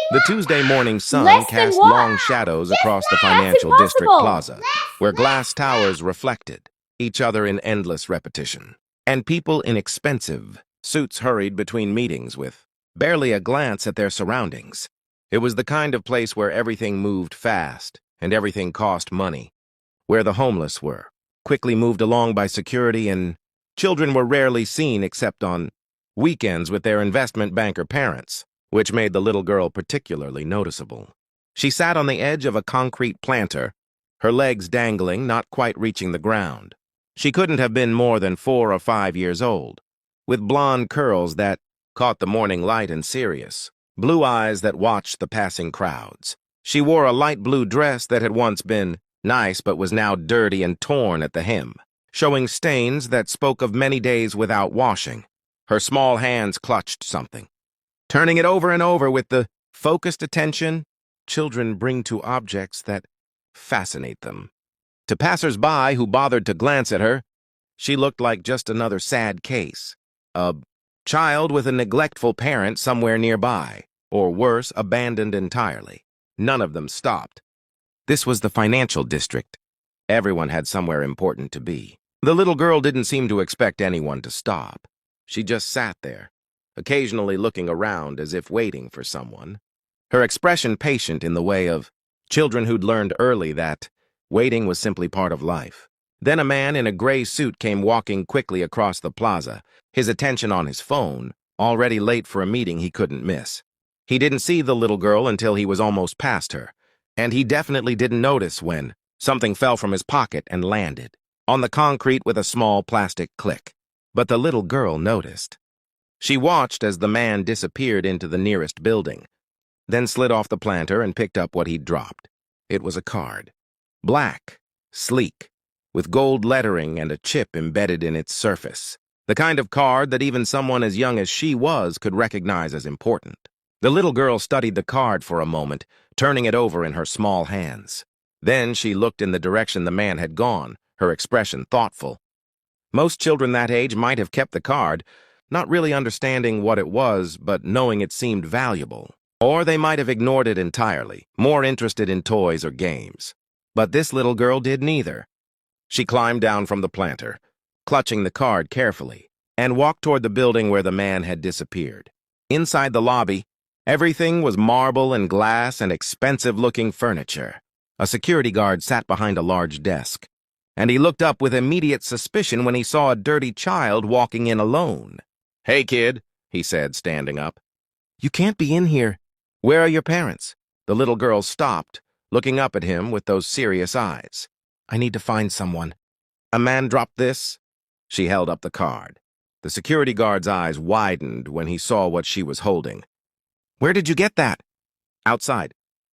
The Tuesday morning sun Less than cast what? long shadows across the That's financial district impossible. plaza, where glass towers reflected each other in endless repetition. And people in expensive suits hurried between meetings with barely a glance at their surroundings. It was the kind of place where everything moved fast and everything cost money, where the homeless were quickly moved along by security and children were rarely seen except on weekends with their investment banker parents, which made the little girl particularly noticeable. She sat on the edge of a concrete planter, her legs dangling, not quite reaching the ground. She couldn't have been more than 4 or 5 years old, with blonde curls that caught the morning light and serious, blue eyes that watched the passing crowds. She wore a light blue dress that had once been nice but was now dirty and torn at the hem, showing stains that spoke of many days without washing. Her small hands clutched something, turning it over and over with the focused attention children bring to objects that fascinate them. To passers-by who bothered to glance at her, she looked like just another sad case, a child with a neglectful parent somewhere nearby, or worse, abandoned entirely. None of them stopped. This was the financial district. Everyone had somewhere important to be. The little girl didn't seem to expect anyone to stop. She just sat there, occasionally looking around as if waiting for someone, her expression patient in the way of children who'd learned early that waiting was simply part of life. Then a man in a gray suit came walking quickly across the plaza, his attention on his phone, already late for a meeting he couldn't miss. He didn't see the little girl until he was almost past her, and he definitely didn't notice when something fell from his pocket and landed on the concrete with a small plastic click. But the little girl noticed. She watched as the man disappeared into the nearest building, then slid off the planter and picked up what he'd dropped. It was a card. Black, sleek, with gold lettering and a chip embedded in its surface. The kind of card that even someone as young as she was could recognize as important. The little girl studied the card for a moment, turning it over in her small hands. Then she looked in the direction the man had gone, her expression thoughtful. Most children that age might have kept the card, not really understanding what it was, but knowing it seemed valuable. Or they might have ignored it entirely, more interested in toys or games. But this little girl did neither. She climbed down from the planter, clutching the card carefully, and walked toward the building where the man had disappeared. Inside the lobby, everything was marble and glass and expensive-looking furniture. A security guard sat behind a large desk, and he looked up with immediate suspicion when he saw a dirty child walking in alone. "Hey, kid," he said, standing up. "You can't be in here. Where are your parents?" The little girl stopped, looking up at him with those serious eyes. "I need to find someone." "A man dropped this?" She held up the card. The security guard's eyes widened when he saw what she was holding. "Where did you get that?" "Outside.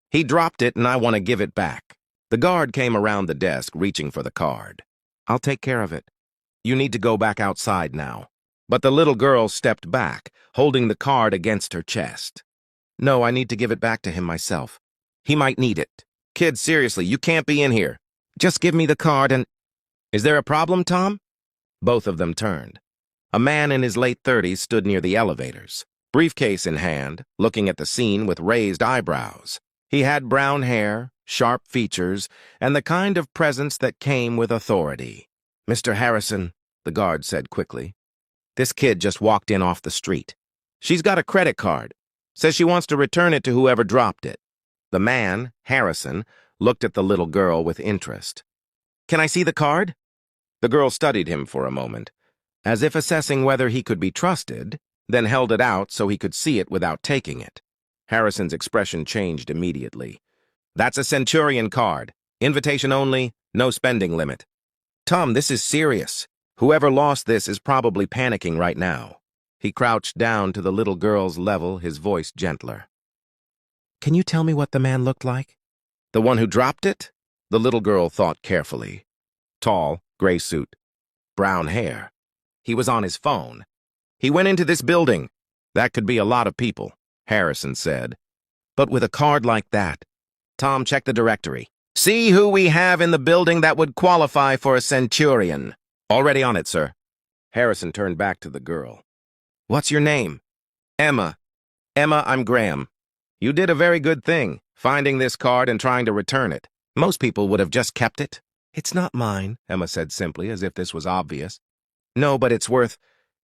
He dropped it and I want to give it back." The guard came around the desk, reaching for the card. "I'll take care of it. You need to go back outside now." But the little girl stepped back, holding the card against her chest. "No, I need to give it back to him myself. He might need it." "Kid, seriously, you can't be in here. Just give me the card and—" "Is there a problem, Tom?" Both of them turned. A man in his late 30s stood near the elevators, briefcase in hand, looking at the scene with raised eyebrows. He had brown hair, sharp features, and the kind of presence that came with authority. "Mr. Harrison," the guard said quickly. "This kid just walked in off the street. She's got a credit card. Says she wants to return it to whoever dropped it." The man, Harrison, looked at the little girl with interest. "Can I see the card?" The girl studied him for a moment, as if assessing whether he could be trusted, then held it out so he could see it without taking it. Harrison's expression changed immediately. "That's a Centurion card. Invitation only, no spending limit." "Tom, this is serious. Whoever lost this is probably panicking right now." He crouched down to the little girl's level, his voice gentler. "Can you tell me what the man looked like?" "The one who dropped it?" The little girl thought carefully. Tall, gray suit, brown hair. He was on his phone. "He went into this building." "That could be a lot of people," Harrison said. "But with a card like that—" "Tom, check the directory. See who we have in the building that would qualify for a Centurion." "Already on it, sir." Harrison turned back to the girl. "What's your name?" "Emma. Emma, I'm Graham." You did a very good thing, finding this card and trying to return it. Most people would have just kept it. It's not mine, Emma said simply, as if this was obvious. No, but it's worth,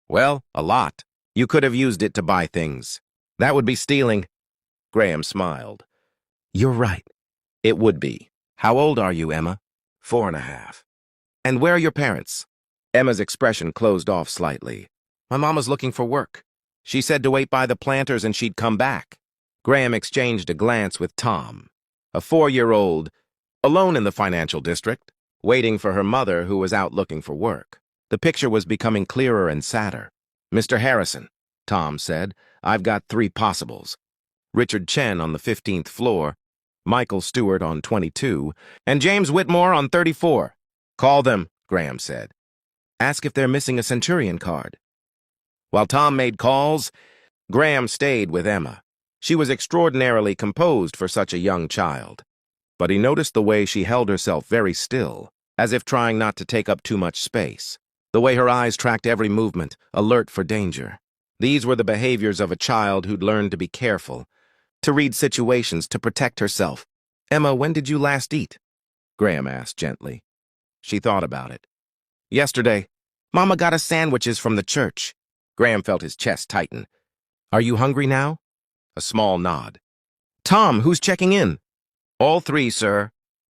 well, a lot. You could have used it to buy things. That would be stealing. Graham smiled. You're right. It would be. How old are you, Emma? 4.5. And where are your parents? Emma's expression closed off slightly. My mama's looking for work. She said to wait by the planters and she'd come back. Graham exchanged a glance with Tom, a 4-year-old, alone in the financial district, waiting for her mother who was out looking for work. The picture was becoming clearer and sadder. Mr. Harrison, Tom said, I've got 3 possibles. Richard Chen on the 15th floor, Michael Stewart on 22, and James Whitmore on 34. Call them, Graham said. Ask if they're missing a Centurion card. While Tom made calls, Graham stayed with Emma. She was extraordinarily composed for such a young child, but he noticed the way she held herself very still, as if trying not to take up too much space. The way her eyes tracked every movement, alert for danger. These were the behaviors of a child who'd learned to be careful, to read situations, to protect herself. Emma, when did you last eat? Graham asked gently. She thought about it. Yesterday. Mama got us sandwiches from the church. Graham felt his chest tighten. Are you hungry now? A small nod. Tom, who's checking in? All 3, sir.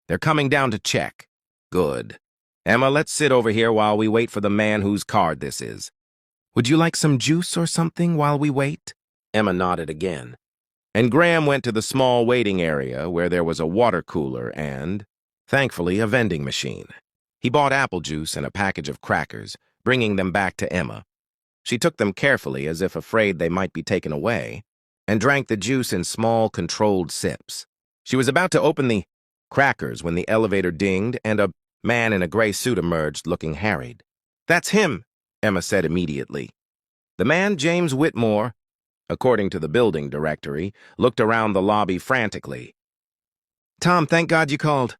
They're coming down to check. Good. Emma, let's sit over here while we wait for the man whose card this is. Would you like some juice or something while we wait? Emma nodded again. And Graham went to the small waiting area where there was a water cooler and, thankfully, a vending machine. He bought apple juice and a package of crackers, bringing them back to Emma. She took them carefully as if afraid they might be taken away, and drank the juice in small, controlled sips. She was about to open the crackers when the elevator dinged and a man in a gray suit emerged, looking harried. That's him, Emma said immediately. The man, James Whitmore, according to the building directory, looked around the lobby frantically. Tom, thank God you called.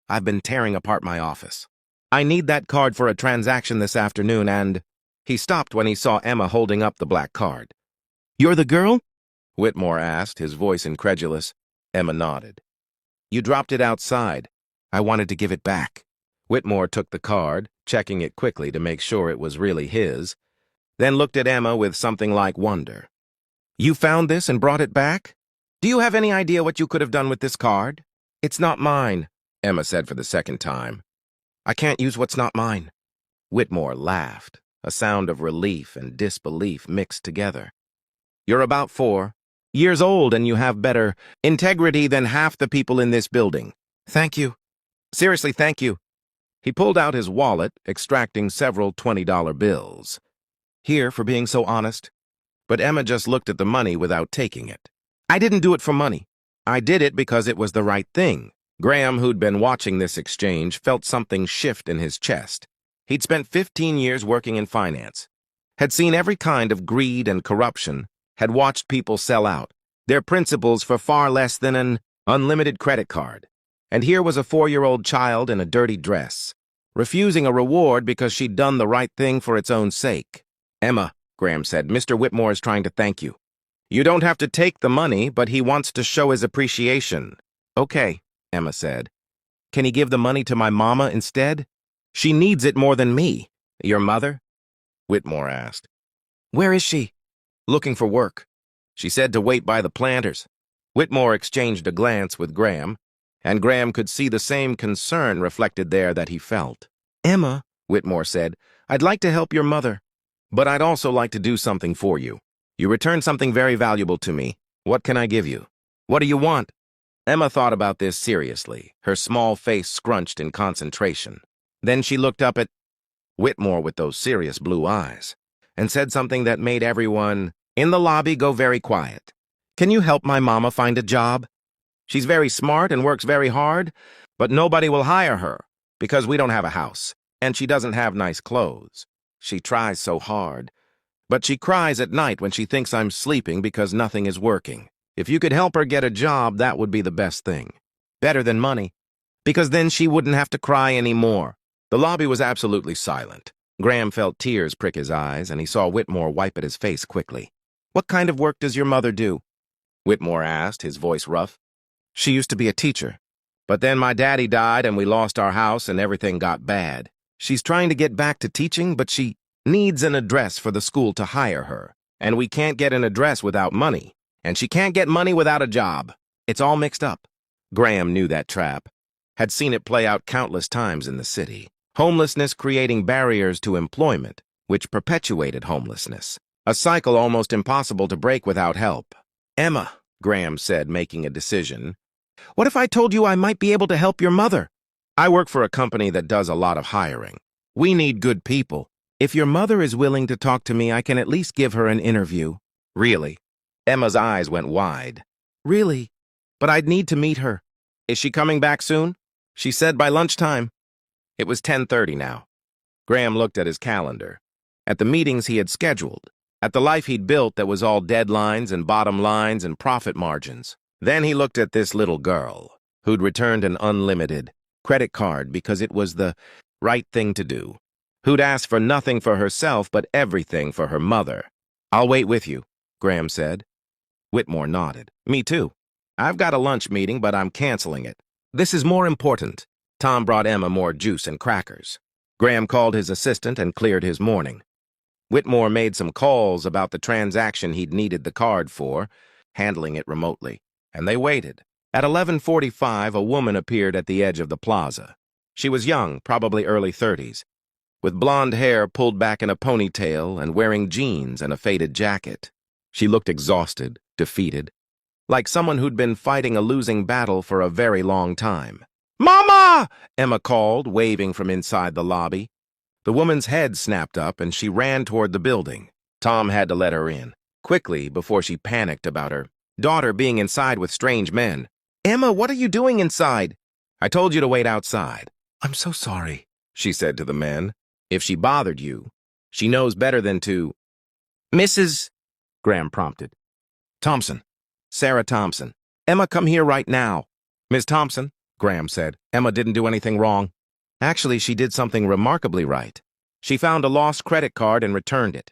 I've been tearing apart my office. I need that card for a transaction this afternoon and... He stopped when he saw Emma holding up the black card. You're the girl? Whitmore asked, his voice incredulous. Emma nodded. You dropped it outside. I wanted to give it back. Whitmore took the card, checking it quickly to make sure it was really his, then looked at Emma with something like wonder. You found this and brought it back? Do you have any idea what you could have done with this card? It's not mine, Emma said for the 2nd time. I can't use what's not mine. Whitmore laughed, a sound of relief and disbelief mixed together. You're about 4 years old and you have better integrity than half the people in this building. Thank you. Seriously, thank you. He pulled out his wallet, extracting several $20 bills. Here, for being so honest. But Emma just looked at the money without taking it. I didn't do it for money. I did it because it was the right thing. Graham, who'd been watching this exchange, felt something shift in his chest. He'd spent 15 years working in finance, had seen every kind of greed and corruption, had watched people sell out, their principals for far less than an unlimited credit card. And here was a 4-year-old child in a dirty dress, refusing a reward because she'd done the right thing for its own sake. Emma, Graham said, Mr. Whitmore is trying to thank you. You don't have to take the money, but he wants to show his appreciation. Okay, Emma said. Can he give the money to my mama instead? She needs it more than me. Your mother? Whitmore asked. Where is she? Looking for work. She said to wait by the planters. Whitmore exchanged a glance with Graham, and Graham could see the same concern reflected there that he felt. Emma, Whitmore said, I'd like to help your mother, but I'd also like to do something for you. You returned something very valuable to me. What can I give you? What do you want? Emma thought about this seriously, her small face scrunched in concentration. Then she looked up at Whitmore with those serious blue eyes and said something that made everyone in the lobby go very quiet. Can you help my mama find a job? She's very smart and works very hard, but nobody will hire her because we don't have a house, and she doesn't have nice clothes. She tries so hard, but she cries at night when she thinks I'm sleeping because nothing is working. If you could help her get a job, that would be the best thing. Better than money, because then she wouldn't have to cry anymore. The lobby was absolutely silent. Graham felt tears prick his eyes, and he saw Whitmore wipe at his face quickly. What kind of work does your mother do? Whitmore asked, his voice rough. She used to be a teacher. But then my daddy died and we lost our house and everything got bad. She's trying to get back to teaching, but she needs an address for the school to hire her. And we can't get an address without money. And she can't get money without a job. It's all mixed up. Graham knew that trap. Had seen it play out countless times in the city. Homelessness creating barriers to employment, which perpetuated homelessness. A cycle almost impossible to break without help. Emma, Graham said, making a decision. What if I told you I might be able to help your mother? I work for a company that does a lot of hiring. We need good people. If your mother is willing to talk to me, I can at least give her an interview. Really? Emma's eyes went wide. Really? But I'd need to meet her. Is she coming back soon? She said by lunchtime. It was 10:30 now. Graham looked at his calendar, at the meetings he had scheduled, at the life he'd built that was all deadlines and bottom lines and profit margins. Then he looked at this little girl, who'd returned an unlimited credit card because it was the right thing to do, who'd asked for nothing for herself but everything for her mother. I'll wait with you, Graham said. Whitmore nodded. Me too. I've got a lunch meeting, but I'm canceling it. This is more important. Tom brought Emma more juice and crackers. Graham called his assistant and cleared his morning. Whitmore made some calls about the transaction he'd needed the card for, handling it remotely, and they waited. At 11:45, a woman appeared at the edge of the plaza. She was young, probably early 30s, with blonde hair pulled back in a ponytail and wearing jeans and a faded jacket. She looked exhausted, defeated, like someone who'd been fighting a losing battle for a very long time. "Mama!" Emma called, waving from inside the lobby. The woman's head snapped up and she ran toward the building. Tom had to let her in, quickly, before she panicked about her daughter being inside with strange men. "Emma, what are you doing inside?" "I told you to wait outside." "I'm so sorry," she said to the men. "If she bothered you, she knows better than to—" "Mrs. Graham prompted. "Thompson. Sarah Thompson. Emma, come here right now." "Miss Thompson," Graham said, "Emma didn't do anything wrong." Actually, she did something remarkably right. She found a lost credit card and returned it.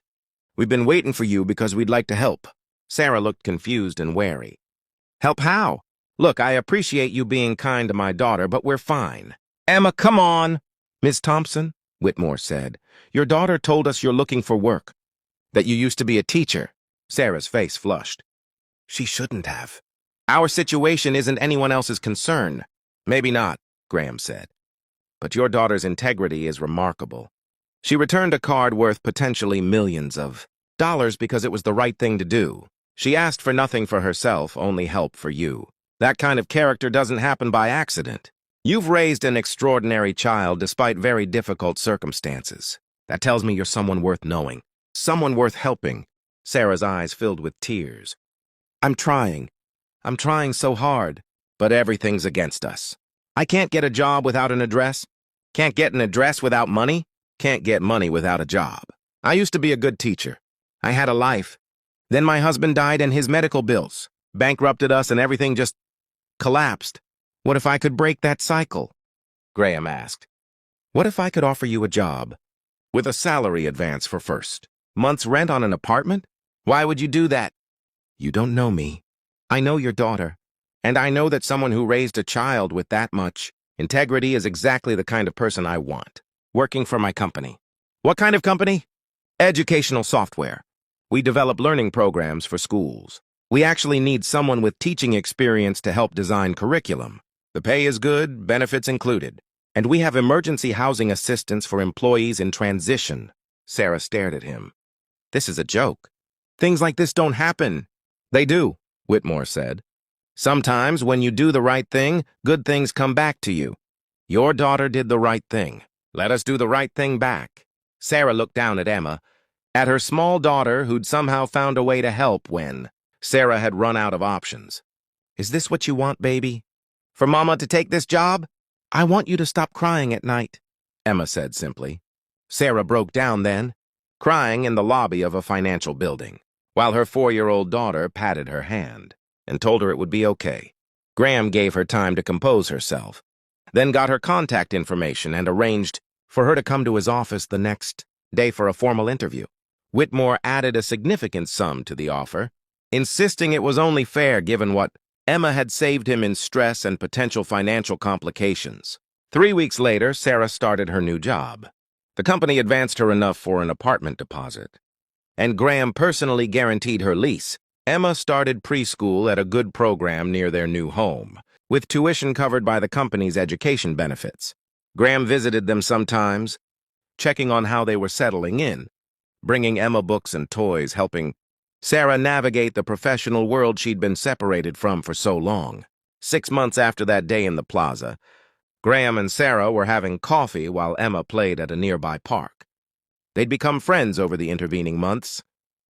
"We've been waiting for you because we'd like to help." Sarah looked confused and wary. "Help how? Look, I appreciate you being kind to my daughter, but we're fine." "Emma, come on." "Miss Thompson," Whitmore said, "your daughter told us you're looking for work, that you used to be a teacher." Sarah's face flushed. "She shouldn't have. Our situation isn't anyone else's concern." "Maybe not," Graham said. "But your daughter's integrity is remarkable. She returned a card worth potentially millions of dollars because it was the right thing to do. She asked for nothing for herself, only help for you. That kind of character doesn't happen by accident. You've raised an extraordinary child despite very difficult circumstances. That tells me you're someone worth knowing, someone worth helping." Sarah's eyes filled with tears. I'm trying so hard, but everything's against us. I can't get a job without an address. Can't get an address without money. Can't get money without a job. I used to be a good teacher. I had a life. Then my husband died and his medical bills bankrupted us and everything just collapsed. What if I could break that cycle?" Graham asked. "What if I could offer you a job with a salary advance for first month's rent on an apartment? Why would you do that?" "You don't know me. I know your daughter. And I know that someone who raised a child with that much integrity is exactly the kind of person I want, working for my company." "What kind of company?" "Educational software. We develop learning programs for schools. We actually need someone with teaching experience to help design curriculum. The pay is good, benefits included. And we have emergency housing assistance for employees in transition." Sarah stared at him. "This is a joke. Things like this don't happen." "They do," Whitmore said. "Sometimes when you do the right thing, good things come back to you. Your daughter did the right thing. Let us do the right thing back." Sarah looked down at Emma, at her small daughter who'd somehow found a way to help when Sarah had run out of options. "Is this what you want, baby? For Mama to take this job?" "I want you to stop crying at night," Emma said simply. Sarah broke down then, crying in the lobby of a financial building, while her 4-year-old daughter patted her hand and told her it would be okay. Graham gave her time to compose herself, then got her contact information and arranged for her to come to his office the next day for a formal interview. Whitmore added a significant sum to the offer, insisting it was only fair given what Emma had saved him in stress and potential financial complications. 3 weeks later, Sarah started her new job. The company advanced her enough for an apartment deposit, and Graham personally guaranteed her lease. Emma started preschool at a good program near their new home, with tuition covered by the company's education benefits. Graham visited them sometimes, checking on how they were settling in, bringing Emma books and toys, helping Sarah navigate the professional world she'd been separated from for so long. 6 months after that day in the plaza, Graham and Sarah were having coffee while Emma played at a nearby park. They'd become friends over the intervening months,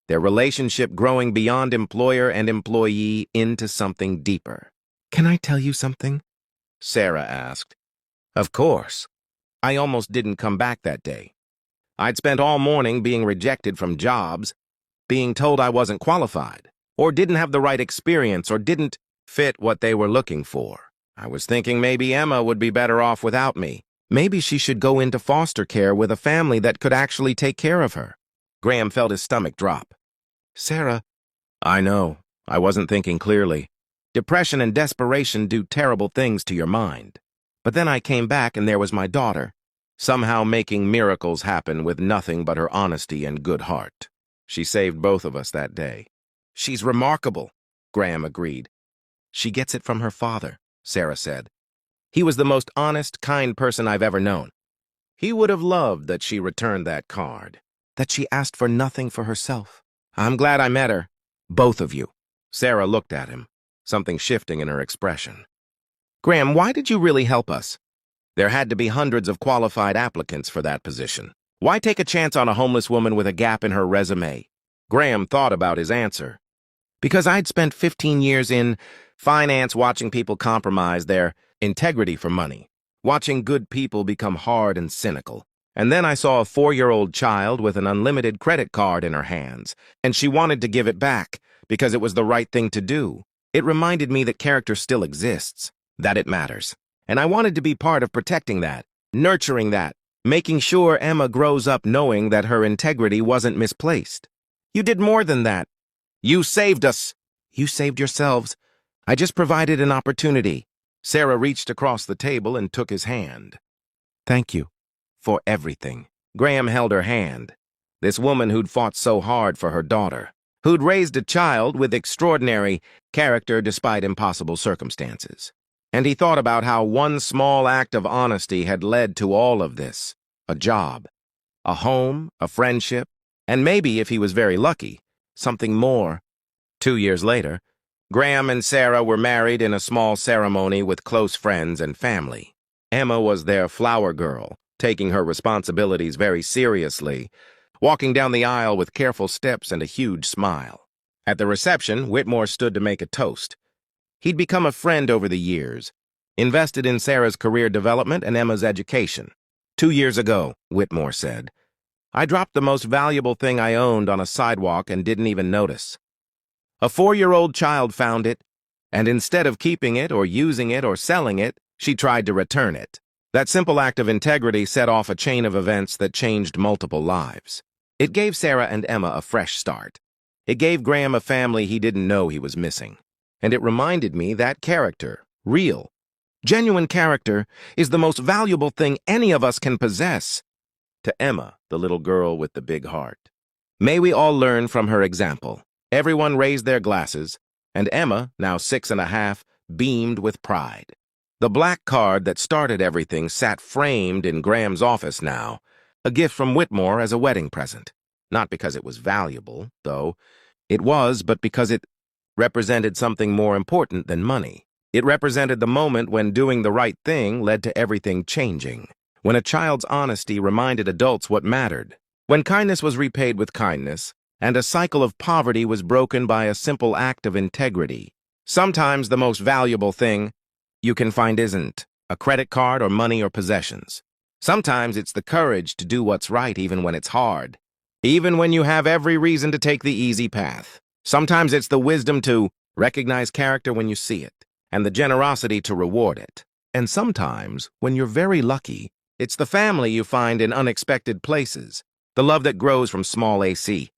their relationship growing beyond employer and employee into something deeper. "Can I tell you something?" Sarah asked. "Of course." "I almost didn't come back that day. I'd spent all morning being rejected from jobs, being told I wasn't qualified, or didn't have the right experience, or didn't fit what they were looking for. I was thinking maybe Emma would be better off without me. Maybe she should go into foster care with a family that could actually take care of her." Graham felt his stomach drop. "Sarah." "I know. I wasn't thinking clearly. Depression and desperation do terrible things to your mind. But then I came back and there was my daughter, somehow making miracles happen with nothing but her honesty and good heart. She saved both of us that day." "She's remarkable," Graham agreed. "She gets it from her father," Sarah said. "He was the most honest, kind person I've ever known. He would have loved that she returned that card, that she asked for nothing for herself. I'm glad I met her, both of you." Sarah looked at him, something shifting in her expression. "Graham, why did you really help us? There had to be hundreds of qualified applicants for that position. Why take a chance on a homeless woman with a gap in her resume?" Graham thought about his answer. "Because I'd spent 15 years in finance watching people compromise their integrity for money, watching good people become hard and cynical. And then I saw a 4-year-old child with an unlimited credit card in her hands, and she wanted to give it back because it was the right thing to do. It reminded me that character still exists, that it matters. And I wanted to be part of protecting that, nurturing that, making sure Emma grows up knowing that her integrity wasn't misplaced. You did more than that. You saved us. You saved yourselves. I just provided an opportunity." Sarah reached across the table and took his hand. "Thank you for everything." Graham held her hand. This woman who'd fought so hard for her daughter, who'd raised a child with extraordinary character despite impossible circumstances. And he thought about how one small act of honesty had led to all of this: a job, a home, a friendship, and maybe, if he was very lucky, something more. 2 years later, Graham and Sarah were married in a small ceremony with close friends and family. Emma was their flower girl, taking her responsibilities very seriously, walking down the aisle with careful steps and a huge smile. At the reception, Whitmore stood to make a toast. He'd become a friend over the years, invested in Sarah's career development and Emma's education. 2 years ago, Whitmore said, I dropped the most valuable thing I owned on a sidewalk and didn't even notice. A 4-year-old child found it, and instead of keeping it or using it or selling it, she tried to return it. That simple act of integrity set off a chain of events that changed multiple lives. It gave Sarah and Emma a fresh start. It gave Graham a family he didn't know he was missing. And it reminded me that character, real, genuine character, is the most valuable thing any of us can possess. To Emma, the little girl with the big heart. May we all learn from her example. Everyone raised their glasses, and Emma, now 6½, beamed with pride. The black card that started everything sat framed in Graham's office now, a gift from Whitmore as a wedding present. Not because it was valuable, though. It was, but because it represented something more important than money. It represented the moment when doing the right thing led to everything changing. When a child's honesty reminded adults what mattered. When kindness was repaid with kindness, and a cycle of poverty was broken by a simple act of integrity. Sometimes the most valuable thing you can find isn't a credit card or money or possessions. Sometimes it's the courage to do what's right even when it's hard. Even when you have every reason to take the easy path. Sometimes it's the wisdom to recognize character when you see it, and the generosity to reward it. And sometimes, when you're very lucky, it's the family you find in unexpected places, the love that grows from small AC